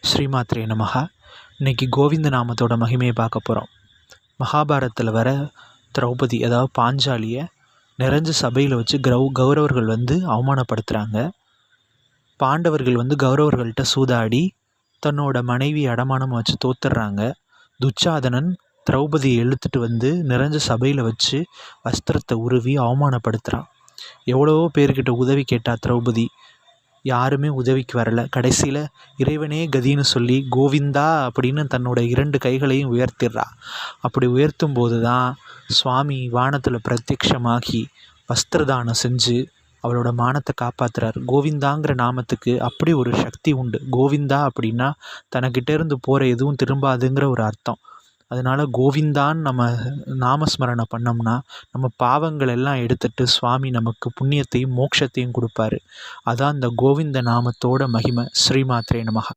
ஸ்ரீமாத்ரே நமஹா. இன்னைக்கு கோவிந்த நாமத்தோட மகிமையை பார்க்க போகிறோம். மகாபாரதத்தில் வர திரௌபதி, அதாவது பாஞ்சாலியை நிறைஞ்ச சபையில் வச்சு கௌரவர்கள் அவமானப்படுத்துகிறாங்க. பாண்டவர்கள் கௌரவர்கள்ட்ட சூதாடி தன்னோட மனைவி அடமானம் வச்சு தோத்துடுறாங்க. துச்சாதனன் திரௌபதியை இழுத்துட்டு நிறைஞ்ச சபையில் வச்சு வஸ்திரத்தை உருவி அவமானப்படுத்துகிறான். எவ்வளவோ பேர்கிட்ட உதவி கேட்டா திரௌபதி, யாருமே உதவிக்கு வரலை. கடைசியில் இறைவனே கதின்னு சொல்லி கோவிந்தா அப்படின்னு தன்னோட 2 கைகளையும் உயர்த்திடுறா. அப்படி உயர்த்தும் போது தான் சுவாமி வானத்தில் பிரத்யக்ஷமாகி வஸ்திரதானம் செஞ்சு அவளோட மானத்தை காப்பாற்றுறார். கோவிந்தாங்கிற நாமத்துக்கு அப்படி ஒரு சக்தி உண்டு. கோவிந்தா அப்படின்னா தனக்கிட்டேருந்து போகிற எதுவும் திரும்பாதுங்கிற ஒரு அர்த்தம். அதனால் கோவிந்தான்னு நம்ம நாமஸ்மரணை பண்ணோம்னா நம்ம பாவங்கள் எல்லாம் எடுத்துட்டு சுவாமி நமக்கு புண்ணியத்தையும் மோட்சத்தையும் கொடுப்பாரு. அதான் இந்த கோவிந்த நாமத்தோட மகிமை. ஸ்ரீமாத்ரே நமஹா.